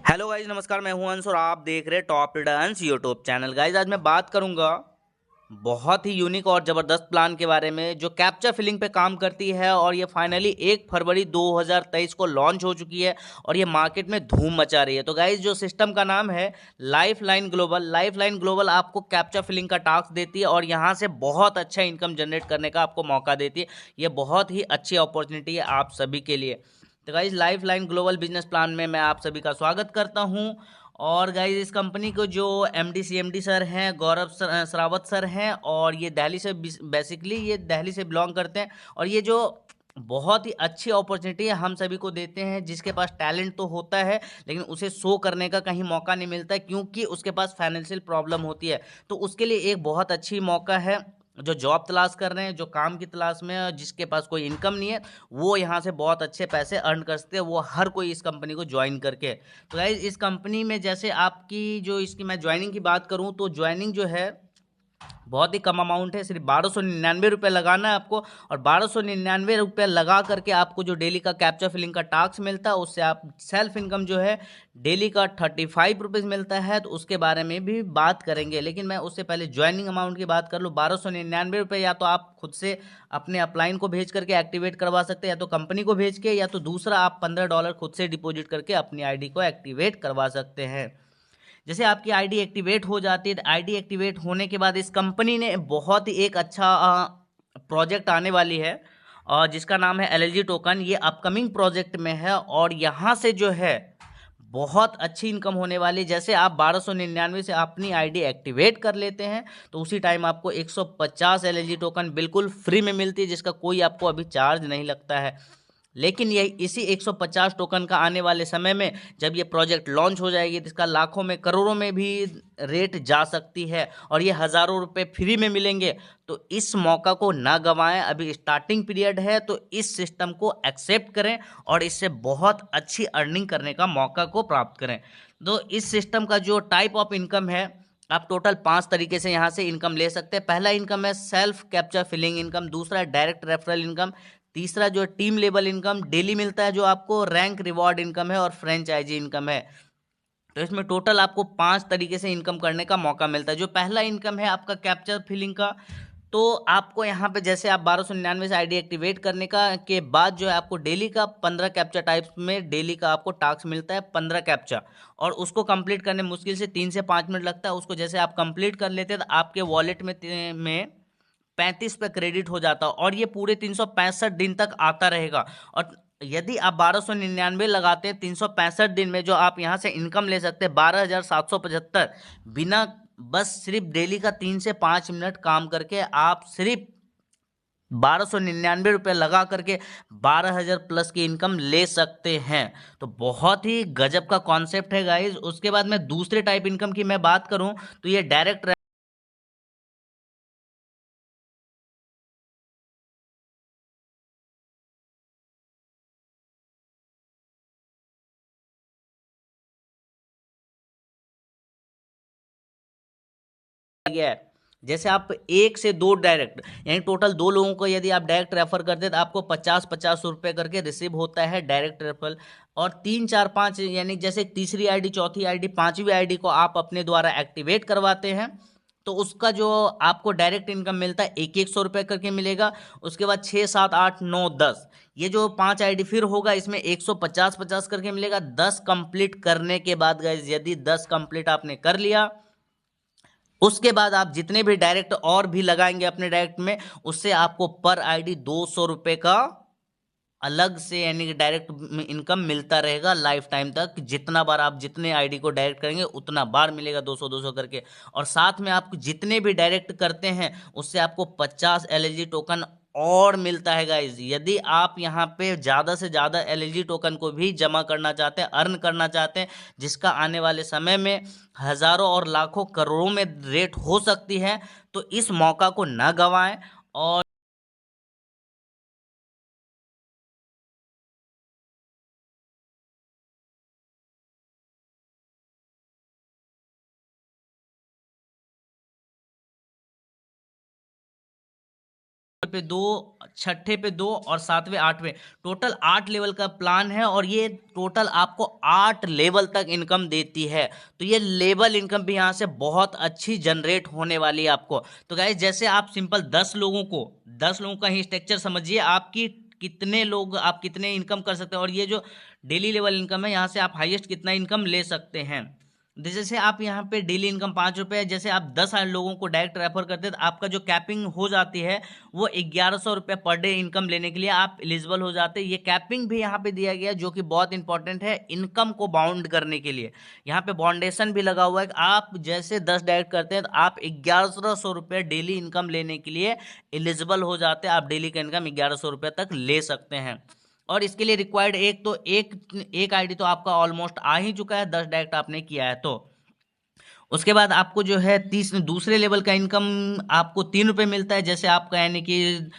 Hello guys, नमस्कार। मैं हूं अंश और आप देख रहे हैं top returns YouTube channel. Guys आज मैं बात करूंगा बहुत ही यूनिक और ज़बरदस्त प्लान के बारे में जो कैप्चा फिलिंग पे काम करती है और ये फाइनली 1 फरवरी 2023 को लॉन्च हो चुकी है और ये मार्केट में धूम मचा रही है। तो गाइज जो सिस्टम का नाम है लाइफ लाइन ग्लोबल आपको कैप्चा फिलिंग का टास्क देती है और यहाँ से बहुत अच्छा इनकम जनरेट करने का आपको मौका देती है। ये बहुत ही अच्छी अपॉर्चुनिटी है आप सभी के लिए। तो guys life line global business plan में मैं आप सभी का स्वागत करता हूं। और गाइज इस कंपनी को जो एमडी सीएमडी सर हैं, गौरव सरावत सर हैं, और ये दिल्ली से बेसिकली ये दिल्ली से बिलोंग करते हैं। और ये जो बहुत ही अच्छी अपॉर्चुनिटी है हम सभी को देते हैं जिसके पास टैलेंट तो होता है लेकिन उसे शो करने का कहीं मौका नहीं मिलता है क्योंकि उसके पास फाइनेंशियल प्रॉब्लम होती है। तो उसके लिए एक बहुत अच्छी मौका है। जो जॉब तलाश कर रहे हैं, जो काम की तलाश में है, जिसके पास कोई इनकम नहीं है, वो यहाँ से बहुत अच्छे पैसे अर्न कर सकते हैं। वो हर कोई इस कंपनी को ज्वाइन करके। तो गाइज इस कंपनी में जैसे आपकी जो इसकी मैं ज्वाइनिंग की बात करूँ तो ज्वाइनिंग जो है बहुत ही कम अमाउंट है। सिर्फ 1299 रुपये लगाना है आपको। और 1299 रुपये लगा करके आपको जो डेली का कैप्चा फिलिंग का टास्क मिलता है उससे आप सेल्फ इनकम जो है डेली का 35 रुपीज़ मिलता है। तो उसके बारे में भी बात करेंगे लेकिन मैं उससे पहले ज्वाइनिंग अमाउंट की बात कर लूँ। 1299 रुपये या तो आप खुद से अपने अपलाइन को भेज करके एक्टिवेट करवा सकते हैं, या तो कंपनी को भेज के, या तो दूसरा आप $15 खुद से डिपॉजिट करके अपनी आईडी को एक्टिवेट करवा सकते हैं। जैसे आपकी आईडी एक्टिवेट हो जाती है, आईडी एक्टिवेट होने के बाद इस कंपनी ने बहुत ही एक अच्छा प्रोजेक्ट आने वाली है और जिसका नाम है एलएलजी टोकन। ये अपकमिंग प्रोजेक्ट में है और यहाँ से जो है बहुत अच्छी इनकम होने वाली। जैसे आप 1299 से अपनी आईडी एक्टिवेट कर लेते हैं तो उसी टाइम आपको 150 एलएलजी टोकन बिल्कुल फ्री में मिलती है जिसका कोई आपको अभी चार्ज नहीं लगता है। लेकिन ये इसी 150 टोकन का आने वाले समय में जब ये प्रोजेक्ट लॉन्च हो जाएगी तो इसका लाखों में करोड़ों में भी रेट जा सकती है और ये हज़ारों रुपए फ्री में मिलेंगे। तो इस मौका को ना गंवाएं, अभी स्टार्टिंग पीरियड है तो इस सिस्टम को एक्सेप्ट करें और इससे बहुत अच्छी अर्निंग करने का मौका को प्राप्त करें। तो इस सिस्टम का जो टाइप ऑफ इनकम है, आप टोटल 5 तरीके से यहाँ से इनकम ले सकते हैं। पहला इनकम है सेल्फ कैप्चा फिलिंग इनकम, दूसरा है डायरेक्ट रेफरल इनकम, तीसरा जो टीम लेवल इनकम डेली मिलता है जो आपको, रैंक रिवॉर्ड इनकम है, और फ्रेंचाइजी इनकम है। तो इसमें टोटल आपको 5 तरीके से इनकम करने का मौका मिलता है। जो पहला इनकम है आपका कैप्चर फिलिंग का, तो आपको यहाँ पे जैसे आप 1299 से आईडी एक्टिवेट करने का के बाद जो है आपको डेली का 15 कैप्चा टाइप्स में डेली का आपको टास्क मिलता है, 15 कैप्चा। और उसको कंप्लीट करने मुश्किल से 3 से 5 मिनट लगता है। उसको जैसे आप कंप्लीट कर लेते हैं तो आपके वॉलेट में 35 पे क्रेडिट हो जाता है और ये पूरे 365 दिन तक आता रहेगा। और यदि आप 1299 लगाते हैं 365 दिन में, जो आप यहाँ से इनकम ले सकते हैं 12,775, बिना बस सिर्फ डेली का 3 से 5 मिनट काम करके आप सिर्फ 1299 रुपये लगा करके 12,000 प्लस की इनकम ले सकते हैं। तो बहुत ही गजब का कॉन्सेप्ट है गाइज। उसके बाद में दूसरे टाइप इनकम की मैं बात करूं तो ये डायरेक्ट गया है। जैसे आप 1 से 2 डायरेक्ट, यानी टोटल 2 लोगों को यदि आप डायरेक्ट रेफर करते हैं तो आपको 50-50 रुपये करके रिसीव होता है डायरेक्ट रेफरल। और 3 4 5 यानी जैसे तीसरी आईडी, चौथी आईडी, पांचवी आईडी को आप अपने द्वारा एक्टिवेट करवाते हैं तो उसका जो आपको डायरेक्ट इनकम मिलता है 1-1 100 रुपये करके मिलेगा। उसके बाद 6 7 8 9 10, ये जो 5 आईडी फिर होगा इसमें 150-50 करके मिलेगा 10 कंप्लीट करने के बाद। गाइज यदि 10 कंप्लीट आपने कर लिया उसके बाद आप जितने भी डायरेक्ट और भी लगाएंगे अपने डायरेक्ट में, उससे आपको पर आईडी 200 रुपये का अलग से यानी कि डायरेक्ट इनकम मिलता रहेगा लाइफ टाइम तक। जितना बार आप जितने आईडी को डायरेक्ट करेंगे उतना बार मिलेगा 200-200 करके। और साथ में आप जितने भी डायरेक्ट करते हैं उससे आपको 50 एलएलजी टोकन और मिलता है गाइज। यदि आप यहाँ पे ज़्यादा से ज़्यादा एलएलजी टोकन को भी जमा करना चाहते हैं, अर्न करना चाहते हैं, जिसका आने वाले समय में हज़ारों और लाखों करोड़ों में रेट हो सकती है, तो इस मौका को ना गंवाएं। और पे 2, छठे पे 2 और 7वें 8वें, टोटल 8 लेवल का प्लान है और ये टोटल आपको 8 लेवल तक इनकम देती है। तो ये लेवल इनकम भी यहाँ से बहुत अच्छी जनरेट होने वाली है आपको। तो गाइस जैसे आप सिंपल 10 लोगों का ही स्ट्रक्चर समझिए, आपकी कितने लोग, आप कितने इनकम कर सकते हैं, और ये जो डेली लेवल इनकम है यहाँ से आप हाईएस्ट कितना इनकम ले सकते हैं। जैसे आप यहाँ पे डेली इनकम 5 रुपये है, जैसे आप 10 लोगों को डायरेक्ट रेफर करते हैं तो आपका जो कैपिंग हो जाती है वो 1100 रुपये पर डे इनकम लेने के लिए आप एलिजिबल हो जाते हैं। ये कैपिंग भी यहाँ पे दिया गया है जो कि बहुत इंपॉर्टेंट है इनकम को बाउंड करने के लिए। यहाँ पे बाउंडेशन भी लगा हुआ है कि आप जैसे 10 डायरेक्ट करते हैं तो आप 1100 रुपये डेली इनकम लेने के लिए एलिजिबल हो जाते हैं। आप डेली का इनकम 1100 रुपये तक ले सकते हैं। और इसके लिए रिक्वायर्ड एक आईडी तो आपका ऑलमोस्ट आ ही चुका है, 10 डायरेक्ट आपने किया है। तो उसके बाद आपको जो है दूसरे लेवल का इनकम आपको 3 रुपये मिलता है। जैसे आपका यानी कि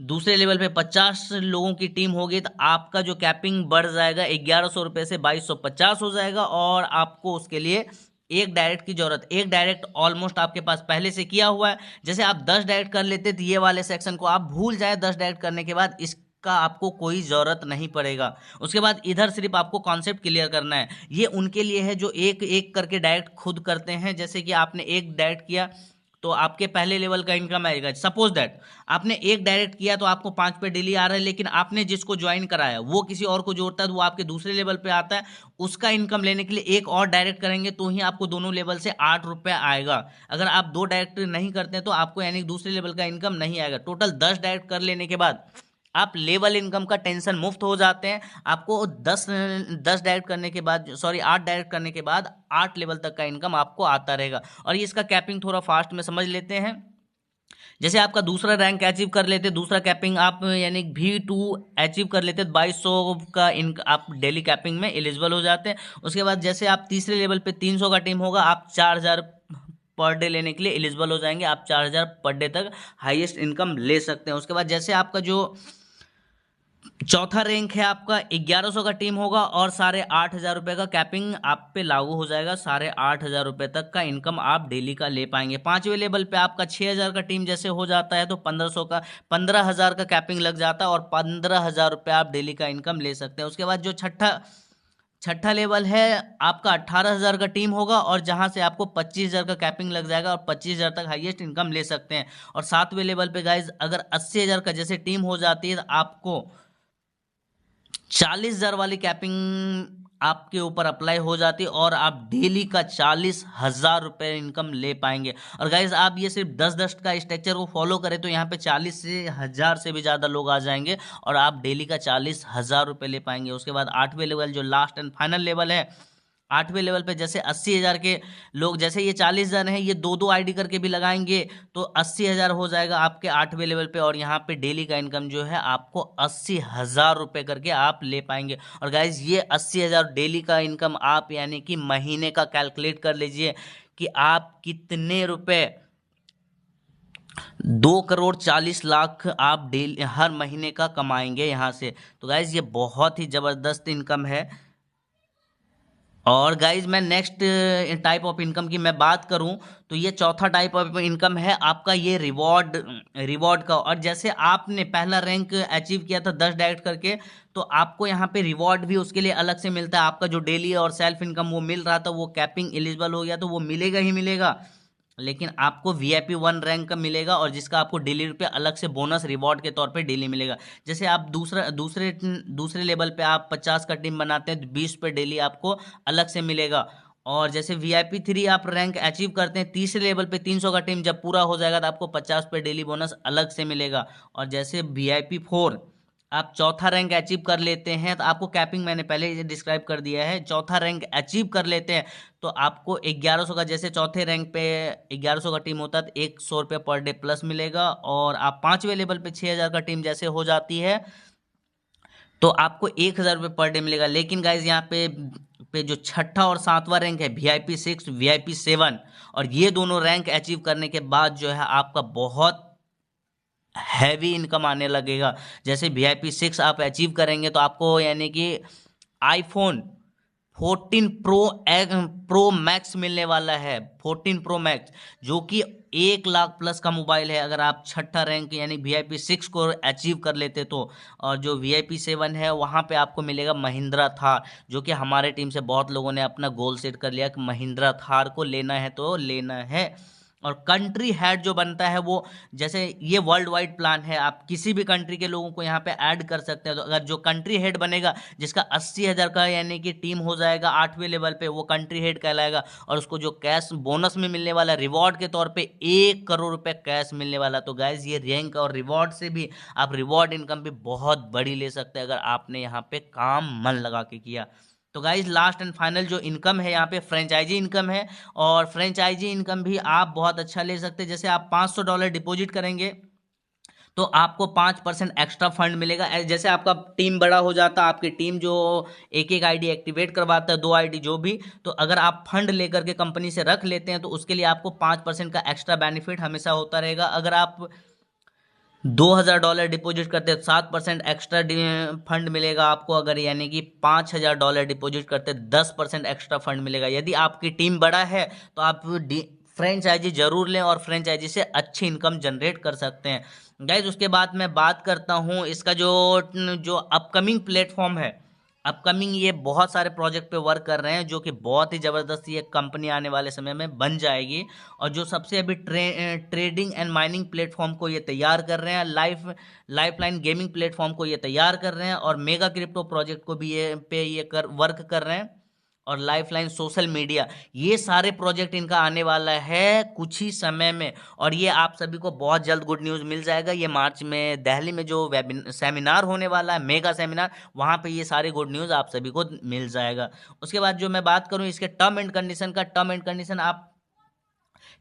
दूसरे लेवल पे 50 लोगों की टीम होगी तो आपका जो कैपिंग बढ़ जाएगा 1100 रुपये से 2250 हो जाएगा, और आपको उसके लिए एक डायरेक्ट की जरूरत, एक डायरेक्ट ऑलमोस्ट आपके पास पहले से किया हुआ है। जैसे आप 10 डायरेक्ट कर लेते तो ये वाले सेक्शन को आप भूल जाए, 10 डायरेक्ट करने के बाद इसका आपको कोई जरूरत नहीं पड़ेगा। उसके बाद इधर सिर्फ आपको कॉन्सेप्ट क्लियर करना है। ये उनके लिए है जो एक एक करके डायरेक्ट खुद करते हैं। जैसे कि आपने एक डायरेक्ट किया तो आपके पहले लेवल का इनकम आएगा। सपोज दैट आपने एक डायरेक्ट किया तो आपको 5 पे डेली आ रहा है, लेकिन आपने जिसको ज्वाइन कराया वो किसी और को जोड़ता है तो वो आपके दूसरे लेवल पे आता है। उसका इनकम लेने के लिए एक और डायरेक्ट करेंगे तो ही आपको दोनों लेवल से 8 रुपये आएगा। अगर आप 2 डायरेक्ट नहीं करते हैं तो आपको यानी दूसरे लेवल का इनकम नहीं आएगा। टोटल 10 डायरेक्ट कर लेने के बाद आप लेवल इनकम का टेंशन मुक्त हो जाते हैं। आपको 10 डायरेक्ट करने के बाद, सॉरी 8 डायरेक्ट करने के बाद 8 लेवल तक का इनकम आपको आता रहेगा। और ये इसका कैपिंग थोड़ा फास्ट में समझ लेते हैं। जैसे आपका दूसरा रैंक अचीव कर लेते, दूसरा कैपिंग आप यानी V2 अचीव कर लेते, 2200 का आप डेली कैपिंग में एलिजिबल हो जाते हैं। उसके बाद जैसे आप तीसरे लेवल पे 300 का टीम होगा, आप 4000 पर डे लेने के लिए एलिजिबल हो जाएंगे। आप 4000 पर डे तक हाईएस्ट इनकम ले सकते हैं। उसके बाद जैसे आपका जो चौथा रैंक है आपका 1100 का टीम होगा और 8500 रुपये का कैपिंग आप पे लागू हो जाएगा। 8500 रुपये तक का इनकम आप डेली का ले पाएंगे। 5वें लेवल पे आपका 6000 का टीम जैसे हो जाता है तो 15,000 का कैपिंग लग जाता है और 15,000 रुपये आप डेली का इनकम ले सकते हैं। उसके बाद जो छठा लेवल है आपका 18,000 का टीम होगा और जहां से आपको 25,000 का कैपिंग लग जाएगा और 25,000 तक हाईएस्ट इनकम ले सकते हैं। और 7वें लेवल पे गाइज अगर 80,000 का जैसे टीम हो जाती है तो आपको 40,000 वाली कैपिंग आपके ऊपर अप्लाई हो जाती है और आप डेली का 40,000 रुपये इनकम ले पाएंगे। और गाइज आप ये सिर्फ 10-10 का स्ट्रक्चर को फॉलो करें तो यहाँ पे 40 से 1000 से भी ज़्यादा लोग आ जाएंगे और आप डेली का 40,000 रुपये ले पाएंगे। उसके बाद 8वें लेवल जो लास्ट एंड फाइनल लेवल है, 8वें लेवल पे जैसे 80,000 के लोग, जैसे ये 40,000 हैं, ये 2-2 आईडी करके भी लगाएंगे तो 80,000 हो जाएगा आपके 8वें लेवल पे। और यहाँ पे डेली का इनकम जो है आपको 80,000 रुपये करके आप ले पाएंगे। और गाइज ये 80,000 डेली का इनकम आप यानी कि महीने का कैलकुलेट कर लीजिए कि आप कितने रुपए, 2,40,00,000 आप डेली हर महीने का कमाएंगे यहाँ से। तो गाइज ये बहुत ही ज़बरदस्त इनकम है। और गाइज मैं नेक्स्ट टाइप ऑफ इनकम की मैं बात करूं तो ये चौथा टाइप ऑफ इनकम है आपका ये रिवॉर्ड का। और जैसे आपने पहला रैंक अचीव किया था 10 डायरेक्ट करके तो आपको यहाँ पे रिवॉर्ड भी उसके लिए अलग से मिलता है। आपका जो डेली और सेल्फ इनकम वो मिल रहा था वो कैपिंग एलिजिबल हो गया तो वो मिलेगा ही मिलेगा, लेकिन आपको VIP 1 रैंक का मिलेगा और जिसका आपको डेली रुपये अलग से बोनस रिवॉर्ड के तौर पे डेली मिलेगा। जैसे आप दूसरे लेवल पे आप 50 का टीम बनाते हैं तो 20 पे डेली आपको अलग से मिलेगा। और जैसे VIP 3 आप रैंक अचीव करते हैं, तीसरे लेवल पे 300 का टीम जब पूरा हो जाएगा तो आपको 50 पे डेली बोनस अलग से मिलेगा। और जैसे VIP 4 आप चौथा रैंक अचीव कर लेते हैं तो आपको कैपिंग मैंने पहले ही डिस्क्राइब कर दिया है, चौथा रैंक अचीव कर लेते हैं तो आपको 1100 का, जैसे चौथे रैंक पे 1100 का टीम होता है तो 100 रुपये पर डे प्लस मिलेगा। और आप 5वें लेवल पे 6,000 का टीम जैसे हो जाती है तो आपको 1,000 रुपये पर डे मिलेगा। लेकिन गाइज यहाँ पे जो छठा और 7वां रैंक है VIP 6 VIP 7 और ये दोनों रैंक अचीव करने के बाद जो है आपका बहुत हैवी इनकम आने लगेगा। जैसे VIP 6 आप अचीव करेंगे तो आपको यानी कि iPhone 14 प्रो मैक्स मिलने वाला है। 14 प्रो मैक्स जो कि 1 लाख प्लस का मोबाइल है, अगर आप छठा रैंक यानी VIP 6 को अचीव कर लेते तो। और जो VIP 7 है वहाँ पे आपको मिलेगा महिंद्रा थार, जो कि हमारे टीम से बहुत लोगों ने अपना गोल सेट कर लिया कि महिंद्रा थार को लेना है तो लेना है। और कंट्री हेड जो बनता है वो, जैसे ये वर्ल्ड वाइड प्लान है, आप किसी भी कंट्री के लोगों को यहाँ पे ऐड कर सकते हैं। तो अगर जो कंट्री हेड बनेगा जिसका 80,000 का यानी कि टीम हो जाएगा 8वें लेवल पे, वो कंट्री हेड कहलाएगा। और उसको जो कैश बोनस में मिलने वाला रिवॉर्ड के तौर पे 1 करोड़ रुपए कैश मिलने वाला। तो गाइज ये रैंक और रिवॉर्ड से भी आप रिवॉर्ड इनकम भी बहुत बड़ी ले सकते हैं अगर आपने यहाँ पे काम मन लगा के किया। तो गाइज लास्ट एंड फाइनल जो इनकम है यहाँ पे फ्रेंचाइजी इनकम है। और फ्रेंचाइजी इनकम भी आप बहुत अच्छा ले सकते हैं। जैसे आप $500 डिपॉजिट करेंगे तो आपको 5% एक्स्ट्रा फंड मिलेगा। जैसे आपका टीम बड़ा हो जाता है, आपकी टीम जो एक एक आईडी एक्टिवेट करवाता है, 2 आईडी जो भी, तो अगर आप फंड लेकर के कंपनी से रख लेते हैं तो उसके लिए आपको 5% का एक्स्ट्रा बेनिफिट हमेशा होता रहेगा। अगर आप $2,000 डिपॉजिट करते हैं 7% एक्स्ट्रा फंड मिलेगा आपको। अगर यानी कि $5,000 डिपॉजिट करते 10% एक्स्ट्रा फंड मिलेगा। यदि आपकी टीम बड़ा है तो आप फ्रेंचाइजी जरूर लें और फ्रेंचाइजी से अच्छी इनकम जनरेट कर सकते हैं। गाइज उसके बाद मैं बात करता हूँ इसका जो जो अपकमिंग प्लेटफॉर्म है। अपकमिंग ये बहुत सारे प्रोजेक्ट पे वर्क कर रहे हैं जो कि बहुत ही ज़बरदस्त ये कंपनी आने वाले समय में बन जाएगी। और जो सबसे अभी ट्रेडिंग एंड माइनिंग प्लेटफॉर्म को ये तैयार कर रहे हैं, लाइफलाइन गेमिंग प्लेटफॉर्म को ये तैयार कर रहे हैं, और मेगा क्रिप्टो प्रोजेक्ट को भी ये वर्क कर रहे हैं, और लाइफलाइन सोशल मीडिया, ये सारे प्रोजेक्ट इनका आने वाला है कुछ ही समय में। और ये आप सभी को बहुत जल्द गुड न्यूज़ मिल जाएगा। ये मार्च में दिल्ली में जो सेमिनार होने वाला है, मेगा सेमिनार, वहाँ पे ये सारे गुड न्यूज़ आप सभी को मिल जाएगा। उसके बाद जो मैं बात करूँ इसके टर्म एंड कंडीशन का, टर्म एंड कंडीशन आप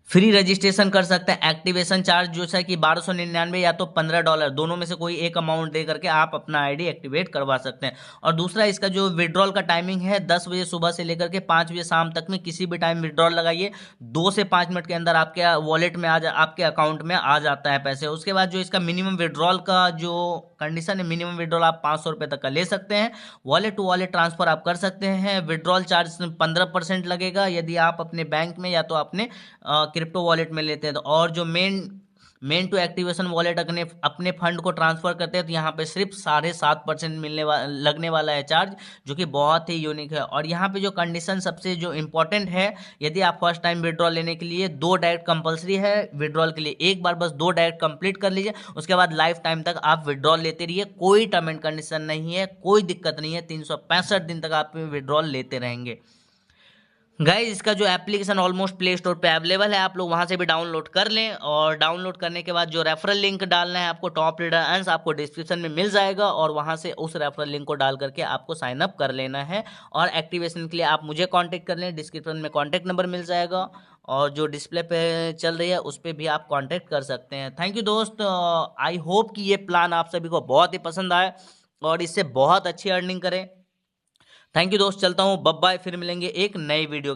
फ्री रजिस्ट्रेशन कर सकते हैं। एक्टिवेशन चार्ज जो है कि 1299 या तो $15, दोनों में से कोई एक अमाउंट दे करके आप अपना आईडी एक्टिवेट करवा सकते हैं। और दूसरा इसका जो विड्रॉल का टाइमिंग है 10 बजे सुबह से लेकर के 5 बजे शाम तक में किसी भी टाइम विड्रॉल लगाइए, 2 से 5 मिनट के अंदर आपके वॉलेट में आपके अकाउंट में आ जाता है पैसे। उसके बाद जो इसका मिनिमम विड्रॉल का जो कंडीशन है, मिनिमम विड्रॉल आप ₹500 तक का ले सकते हैं। वॉलेट टू वॉलेट ट्रांसफर आप कर सकते हैं। विड्रॉल चार्ज 15% लगेगा यदि आप अपने बैंक में या तो अपने क्रिप्टो वॉलेट में लेते हैं तो। और जो मेन टू एक्टिवेशन वॉलेट अपने फंड को ट्रांसफर करते हैं तो यहाँ पे सिर्फ 7.5% लगने वाला है चार्ज, जो कि बहुत ही यूनिक है। और यहाँ पे जो कंडीशन सबसे जो इम्पोर्टेंट है, यदि आप फर्स्ट टाइम विड्रॉल लेने के लिए 2 डायरेक्ट कंपलसरी है विड्रॉल के लिए, एक बार बस 2 डायरेक्ट कंप्लीट कर लीजिए, उसके बाद लाइफ टाइम तक आप विड्रॉल लेते रहिए। कोई टर्म एंड कंडीशन नहीं है, कोई दिक्कत नहीं है, 365 दिन तक आप विड्रॉल लेते रहेंगे। गाइज इसका जो एप्लीकेशन ऑलमोस्ट प्ले स्टोर पे अवेलेबल है, आप लोग वहां से भी डाउनलोड कर लें। और डाउनलोड करने के बाद जो रेफरल लिंक डालना है आपको, टॉप लीडर अर्न्स, आपको डिस्क्रिप्शन में मिल जाएगा, और वहां से उस रेफरल लिंक को डाल करके आपको साइन अप कर लेना है। और एक्टिवेशन के लिए आप मुझे कांटेक्ट कर लें, डिस्क्रिप्शन में कांटेक्ट नंबर मिल जाएगा, और जो डिस्प्ले पे चल रही है उस पर भी आप कांटेक्ट कर सकते हैं। थैंक यू दोस्त, आई होप कि ये प्लान आप सभी को बहुत ही पसंद आए और इससे बहुत अच्छी अर्निंग करें। थैंक यू दोस्त, चलता हूँ, बाय बाय, फिर मिलेंगे एक नई वीडियो के